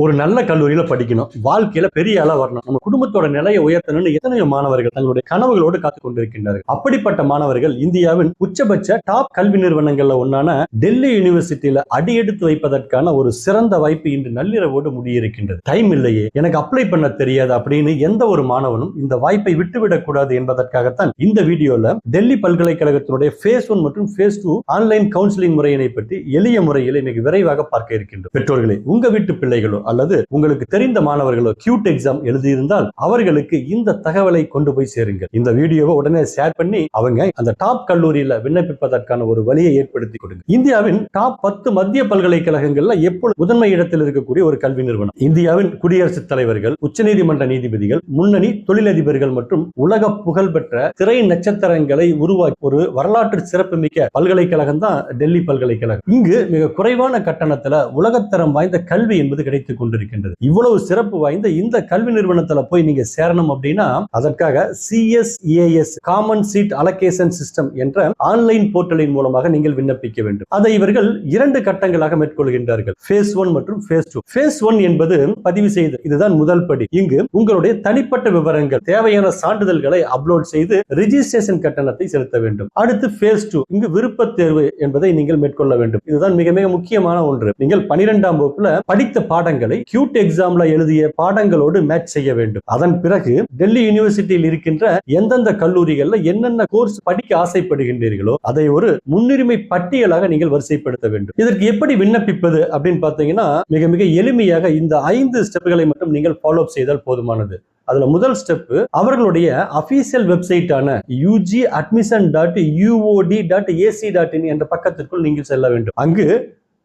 ஒரு நல்ல கல்லூரியில படிக்கணும், வாழ்க்கையில பெரிய ஆளா வரணும், நம்ம குடும்பத்தோட நிலையை உயர்த்தணும்னு எத்தனையோ மாணவர்கள் தங்களுடைய கனவுகளோடு காத்துக் கொண்டிருக்கின்றார்கள். அப்படிப்பட்ட மாணவர்கள் இந்தியாவின் உச்சபட்ச டாப் கல்வி நிறுவனங்கள்ல ஒன்னான டெல்லி யூனிவர்சிட்டியில அடியெடுத்து வைப்பதற்கான ஒரு சிறந்த வாய்ப்பு இன்று நள்ளிரவோடு முடியிருக்கின்றது. டைம் இல்லையே, எனக்கு அப்ளை பண்ண தெரியாது அப்படின்னு எந்த ஒரு மாணவனும் இந்த வாய்ப்பை விட்டுவிடக் கூடாது என்பதற்காகத்தான் இந்த வீடியோல டெல்லி பல்கலைக்கழகத்தினுடைய phase 1 மற்றும் phase 2 ஆன்லைன் கவுன்சிலிங் முறையினை பற்றி எளிய முறையில் இன்னைக்கு விரைவாக பார்க்க இருக்கின்றோம். பெற்றோர்களே, உங்க வீட்டு பிள்ளைகளோ அல்லது உங்களுக்கு தெரிந்த மாணவர்களோ கியூட் எக்ஸாம் எழுதியிருந்தால் அவர்களுக்கு இந்த தகவலை கொண்டு போய் சேருங்கள். இந்த வீடியோவை உடனே ஷேர் பண்ணி அவங்க அந்த டாப் கல்லூரியில விண்ணப்பிப்பதற்கான ஒரு வழியை ஏற்படுத்தி கொடுங்க. இந்தியாவின் டாப் 10 மத்திய பல்கலைக்கழகங்கள்ல எப்பொழுது முதன்மை இடத்தில் இருக்கக்கூடிய ஒரு கல்வி நிறுவனம். இந்தியாவின் குடியரசுத் தலைவர்கள், உச்சநீதிமன்ற நீதிபதிகள், முன்னணி தொழிலதிபர்கள் மற்றும் உலக புகழ்பெற்ற திரை நட்சத்திரங்களை உருவாக்கி ஒரு வரலாற்று சிறப்புமிக்க பல்கலைக்கழகம் தான் டெல்லி பல்கலைக்கழகம். இங்கு மிக குறைவான கட்டணத்துல உலகத்தரம் வாய்ந்த கல்வி என்பது கிடைத்துக் கொண்டிருக்கின்றது. இவ்வளவு சிறப்பு வாய்ந்த இந்த கல்வி நிறுவனத்துல போய் நீங்க சேரணும் அப்படின்னா அதற்காக CSAS common seat allocation system என்ற ஆன்லைன் போர்ட்டலின் மூலமாக நீங்கள் விண்ணப்பிக்க வேண்டும். அதை இவர்கள் 2 கட்டங்களாக மேற்கொள்கின்றார்கள், phase 1 மற்றும் phase 2. phase 1 என்பது பதிவு செய்து, இதுதான் முதல் படி. இங்கு உங்களுடைய தனிப்பட்ட விவரங்கள், தேவையான சான்றிதழ்களை அப்லோட் செய்து ரிஜிஸ்ட்ரேஷன் கட்டணத்தை செலுத்த வேண்டும். அடுத்து phase 2, இங்கு விருப்ப தேர்வு என்பதை நீங்கள் மேற்கொள்ள வேண்டும். இதுதான் மிக மிக முக்கியமான ஒன்று. நீங்கள் 12ஆம் வகுப்புல படித்த பாடங்களை கியூட் எக்ஸாம்ல எழுதிய பாடங்களோடு மேட்ச் செய்ய வேண்டும். அதன் பிறகு டெல்லி யூனிவர்சிட்டியில் இருக்கின்ற எந்தெந்த கல்லூரிகள்ல என்னென்ன கோர்ஸ் படிக்க ஆசைப்படுகின்றீர்களோ அதை ஒரு முன்னுரிமை பட்டியலாக நீங்கள் வரிசைப்படுத்த வேண்டும். இதற்கு எப்படி விண்ணப்பிப்பது அப்படின்னு பார்த்தீங்கன்னா மிக மிக எளிமையாக இந்த 5 ஸ்டெப்களை மட்டும் நீங்கள் ஃபாலோ அப் செய்தால் போதுமானது. அதுல முதல் ஸ்டெப், அவர்களுடைய அபிஷியல் வெப்சைட்டான ugadmission.uod.ac.in என்ற பக்கத்திற்குள் நீங்கள் செல்ல வேண்டும். அங்கு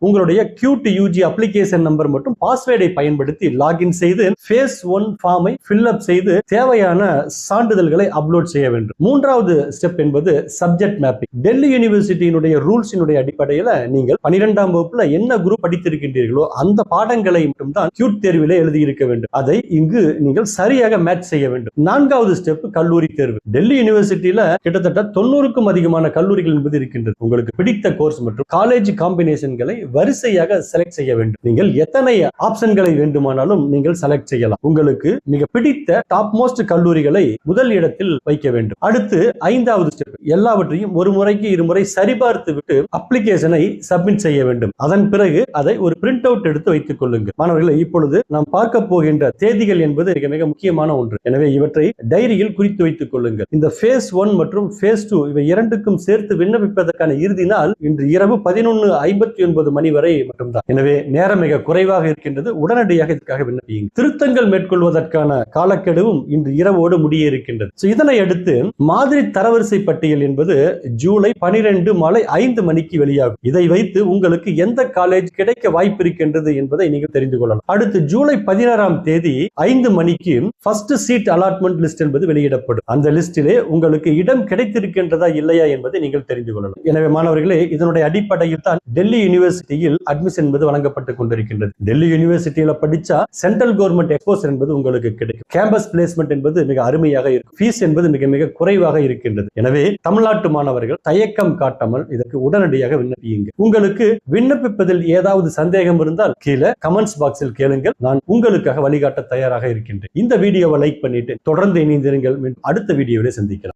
உங்களுடைய கியூட் யூஜி அப்ளிகேஷன் நம்பர் மற்றும் பாஸ்வேர்டை பயன்படுத்தி லாகின் செய்து phase 1 ஃபார்மை ஃபில் அப் செய்து தேவையான சான்றிதழ்களை அப்லோட் செய்ய வேண்டும். மூன்றாவது ஸ்டெப் என்பது சப்ஜெக்ட் மேப்பிங். டெல்லி யூனிவர்சிட்டியினுடைய ரூல்ஸினுடைய அடிப்படையில் நீங்கள் 12ஆம் வகுப்புல என்ன குரூப் படித்திருக்கின்றீர்களோ அந்த பாடங்களை மட்டும் தான் கியூட் தேர்விலே எழுதியிருக்க வேண்டும். அதை இங்கு நீங்கள் சரியாக மேட்ச் செய்ய வேண்டும். நான்காவது ஸ்டெப் கல்லூரி தேர்வு. டெல்லி யூனிவர்சிட்டியில கிட்டத்தட்ட 90க்கும் அதிகமான கல்லூரிகள் என்பது இருக்கின்றது. உங்களுக்கு பிடித்த கோர்ஸ் மற்றும் காலேஜ் காம்பினேஷன்களை வரிசையாக செலக்ட் செய்ய வேண்டும். நீங்கள் எத்தனை ஆப்ஷன்களை வேண்டுமானாலும் நீங்கள் செலக்ட் செய்யலாம். உங்களுக்கு மிக பிடித்த டாப் மோஸ்ட் கல்லூரிகளை முதல் இடத்தில் வைக்க வேண்டும். அடுத்து 5வது ஸ்டெப், எல்லாவற்றையும் ஒரு முறைக்கு இருமுறை சரிபார்த்து விட்டு அப்ளிகேஷனை சப்மிட் செய்ய வேண்டும். அதன் பிறகு அதை ஒரு பிரிண்ட் அவுட் எடுத்து வைத்துக் கொள்ளுங்கள். மாணவர்களை, இப்பொழுது நாம் பார்க்க போகின்ற தேதிகள் என்பது மிக மிக முக்கியமான ஒன்று. எனவே இவற்றை டைரியில் குறித்து வைத்துக் கொள்ளுங்கள். இந்த phase 1 மற்றும் phase 2 இவை இரண்டுக்கும் சேர்த்து விண்ணப்பிப்பதற்கான இறுதி நாள் இன்று இரவு 11:59 மணி வரை மட்டும்தான். எனவே நேரம் மிக குறைவாக இருக்கின்றது. உடனடியாக இதற்காக விண்ணப்பியுங்கள். திருத்தங்கள் மேற்கொள்வதற்கான காலக்கெடுவும் இன்று இரவோடு முடிய இருக்கின்றது. இதனை அடுத்து மாதிரி தரவரிசை பட்டியல் என்பது ஜூலை 12 மாலை 5 மணிக்கு வெளியாகும். இதை வைத்து உங்களுக்கு எந்த காலேஜ் கிடைக்க வாய்ப்பு இருக்கின்றது என்பதை நீங்கள் தெரிந்து கொள்ளலாம். அடுத்து ஜூலை 16ஆம் தேதி 5 மணிக்கு ஃபர்ஸ்ட் சீட் அலாட்மெண்ட் லிஸ்ட் என்பது வெளியிடப்படும். அந்த லிஸ்டிலே உங்களுக்கு இடம் கிடைத்திருக்கின்றதா இல்லையா என்பதை நீங்கள் தெரிந்து கொள்ளலாம். எனவே மாணவர்களே, இதனுடைய அடிப்படையில் தான் டெல்லி யூனிவர்சிட்டி அட்மிஷன் என்பது வழங்கப்பட்டுக் கொண்டிருக்கின்றது. டெல்லி யூனிவர்சிட்டியில படிச்சா சென்ட்ரல் கவர்மெண்ட் எக்ஸ்போசர் என்பது உங்களுக்கு கிடைக்கும். கேம்பஸ் பிளேஸ்மெண்ட் என்பது மிக அருமையாக இருக்கும். ஃபீஸ் என்பது மிக மிக குறைவாக இருக்கின்றது. எனவே தமிழ்நாட்டு மாணவர்கள் தயக்கம் காட்டாமல் இதற்கு உடனடியாக விண்ணப்பியுங்கள். உங்களுக்கு விண்ணப்பிப்பதில் ஏதாவது சந்தேகம் இருந்தால் கீழே கமெண்ட்ஸ் பாக்ஸில் கேளுங்கள். நான் உங்களுக்காக வழிகாட்ட தயாராக இருக்கின்றேன். இந்த வீடியோவை லைக் பண்ணிட்டு தொடர்ந்து இணைந்திருங்கள். அடுத்த வீடியோவில் சந்திக்கலாம்.